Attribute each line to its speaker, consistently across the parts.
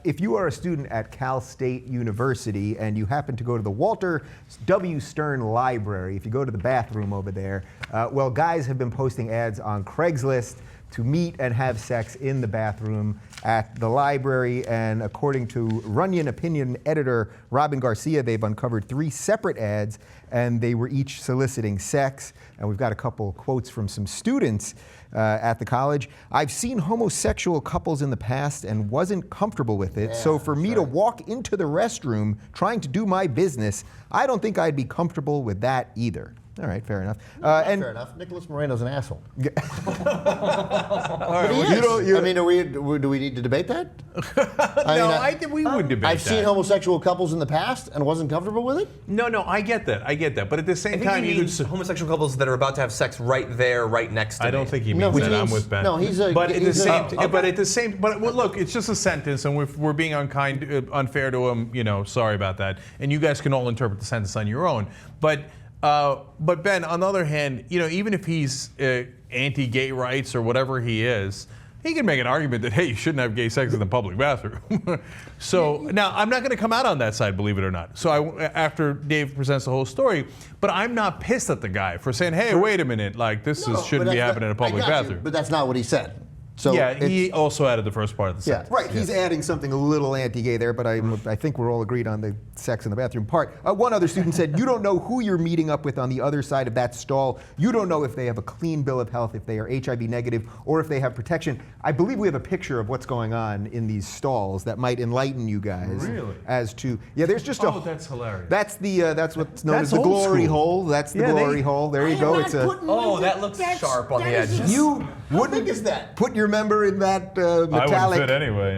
Speaker 1: if you are a student at Cal State University and you happen to go to the Walter Stiern Library, if you go to the bathroom over there, well, guys have been posting ads on Craigslist to meet and have sex in the bathroom at the library. And according to Runyon opinion editor Robin Garcia, they've uncovered 3 separate ads, and they were each soliciting sex. And we've got a couple quotes from some students at the college. "I've seen homosexual couples in the past and wasn't comfortable with it. So for me to walk into the restroom trying to do my business, I don't think I'd be comfortable with that either." All right, fair enough.
Speaker 2: Fair enough. Nicholas Moreno's an asshole.
Speaker 1: Yeah.
Speaker 2: But he is. I mean, do we need to debate that?
Speaker 3: I think we would debate that.
Speaker 2: I've seen homosexual couples in the past and wasn't comfortable with it.
Speaker 3: No, I get that. But at the same
Speaker 4: I
Speaker 3: time,
Speaker 4: think he means homosexual couples that are about to have sex right there, right next to me.
Speaker 3: I don't think he means that. I'm with Ben.
Speaker 2: No, he's a.
Speaker 3: But at the same, well, look, it's just a sentence, and we're being unfair to him. Sorry about that. And you guys can all interpret the sentence on your own. But Ben, on the other hand, even if he's anti-gay rights or whatever he is, he can make an argument that, hey, you shouldn't have gay sex in the public bathroom. So now I'm not going to come out on that side, believe it or not. So after Dave presents the whole story, but I'm not pissed at the guy for saying, hey, wait a minute, like shouldn't be happening in a public bathroom.
Speaker 2: But that's not what he said. So
Speaker 3: yeah, he also added the first part of the sentence.
Speaker 1: Right, he's adding something a little anti-gay there, but I think we're all agreed on the sex in the bathroom part. One other student said, "You don't know who you're meeting up with on the other side of that stall. You don't know if they have a clean bill of health, if they are HIV negative, or if they have protection." I believe we have a picture of what's going on in these stalls that might enlighten you guys.
Speaker 3: Really?
Speaker 1: As to, there's just a...
Speaker 3: Oh, that's hilarious.
Speaker 1: That's what's known as the glory hole. That's the glory hole. There you go.
Speaker 4: That looks sharp on the edges.
Speaker 1: You wouldn't
Speaker 2: big is that?
Speaker 1: Put your member in that metallic...
Speaker 3: I wouldn't fit anyway.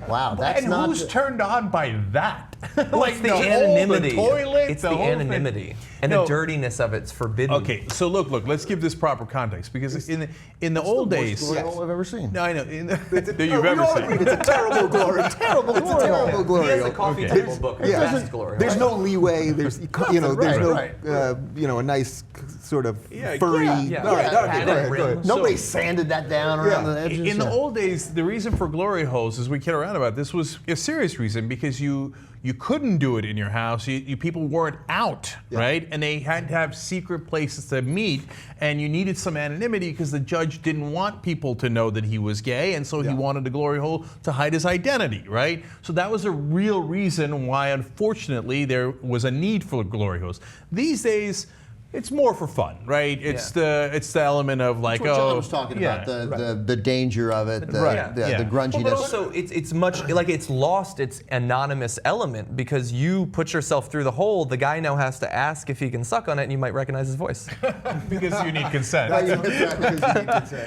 Speaker 2: Wow, that's
Speaker 3: and
Speaker 2: not...
Speaker 3: who's turned on by that?
Speaker 4: Like the anonymity.
Speaker 3: The toilet,
Speaker 4: it's the anonymity. And the dirtiness of it's forbidden.
Speaker 3: Okay, so look, let's give this proper context, because in the old days...
Speaker 2: It's the worst glory hole I've ever seen.
Speaker 3: No, I know. That you've ever seen.
Speaker 1: It's a terrible glory. It's a terrible glory.
Speaker 4: He has a coffee table book.
Speaker 1: Yeah.
Speaker 4: Glory.
Speaker 1: There's no leeway. There's a nice sort of furry.
Speaker 4: Yeah.
Speaker 1: All right, go ahead.
Speaker 2: Nobody sanded that down around the edges.
Speaker 3: In the old days, the reason for glory holes, as we kid around about this, was a serious reason, because you couldn't do it in your house. People weren't out, right? And they had to have secret places to meet, and you needed some anonymity because the judge didn't want people to know that he was gay, and so he wanted a glory hole to hide his identity, right? So that was a real reason why, unfortunately, there was a need for glory holes. These days, it's more for fun, right? It's the element of like,
Speaker 2: That's what John was talking about, the danger of it, the grunginess.
Speaker 4: But also, it's much like it's lost its anonymous element, because you put yourself through the hole. The guy now has to ask if he can suck on it, and you might recognize his voice.
Speaker 3: Because you need consent.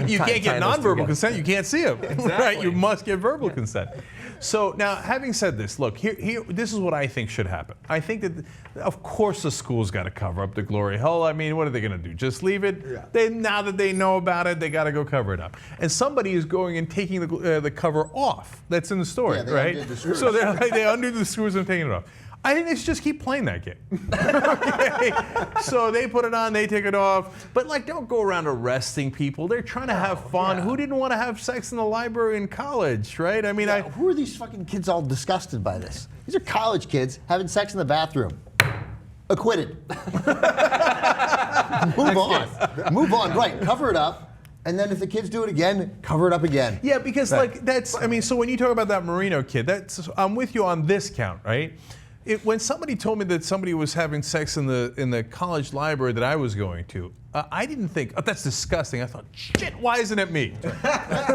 Speaker 3: You can't get nonverbal consent. You can't see him. Exactly. Right? You must get verbal consent. So now, having said this, look, here, this is what I think should happen. I think that, of course, the school's got to cover up the glory hole. I mean, what are they going to do? Just leave it? Yeah. Now that they know about it, they got to go cover it up. And somebody is going and taking the cover off. That's in the story, right? So they undo the screws and taking it off. I think they should just keep playing that game. Okay? So they put it on, they take it off. But don't go around arresting people. They're trying to have fun. Who didn't want to have sex in the library in college, right? I mean,
Speaker 2: who are these fucking kids all disgusted by this? These are college kids having sex in the bathroom. Acquitted. Move on, right. Cover it up. And then if the kids do it again, cover it up again.
Speaker 3: Yeah, because so when you talk about that Marino kid, I'm with you on this count, right? When somebody told me that somebody was having sex in the college library that I was going to, I didn't think, oh, that's disgusting. I thought, shit, why isn't it me?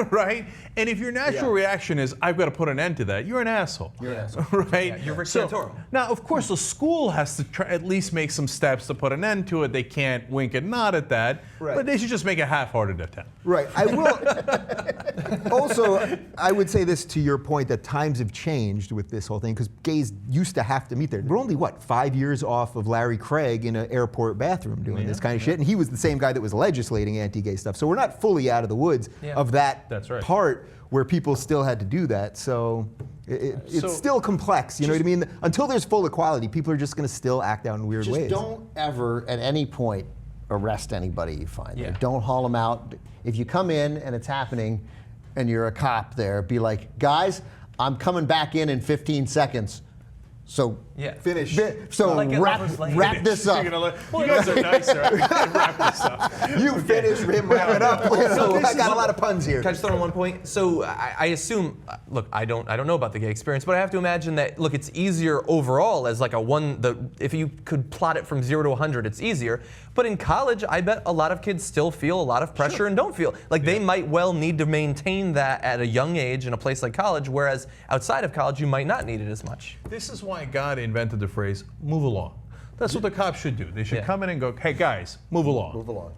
Speaker 3: Right? And if your natural reaction is, I've got to put an end to that, you're an asshole. You're an asshole. Right?
Speaker 4: Yeah, you're Rick Santoro.
Speaker 3: Now, of course, the school has to try, at least make some steps to put an end to it. They can't wink and nod at that, but they should just make a half-hearted attempt.
Speaker 1: Right. I will. Also, I would say this to your point that times have changed with this whole thing, because gays used to have to meet there. We're only, 5 years off of Larry Craig in an airport bathroom doing this kind of shit, and he was the same guy that was legislating anti-gay stuff. So we're not fully out of the woods of that part where people still had to do that. So it's still complex, you know what I mean? Until there's full equality, people are just going to still act out in weird ways.
Speaker 2: Just don't ever, at any point, arrest anybody you find. Don't haul them out. If you come in and it's happening, and you're a cop there, be like, guys, I'm coming back in 15 seconds. So
Speaker 4: Yeah.
Speaker 1: Finish.
Speaker 2: So
Speaker 4: Like in Lover's Lane.
Speaker 2: wrap this up.
Speaker 3: You guys are nicer. Wrap this up.
Speaker 1: You finish him, wrap it up.
Speaker 4: So
Speaker 1: I got a lot of puns here.
Speaker 4: Can I just throw in one point? So I assume, look, I don't know about the gay experience, but I have to imagine that, look, it's easier overall as like if you could plot it from 0 to 100, it's easier. But in college, I bet a lot of kids still feel a lot of pressure and don't feel. Like they might well need to maintain that at a young age in a place like college, whereas outside of college, you might not need it as much.
Speaker 3: This is why God invented the phrase, move along. That's what the cops should do. They should come in and go, hey guys, move along.
Speaker 2: Move along.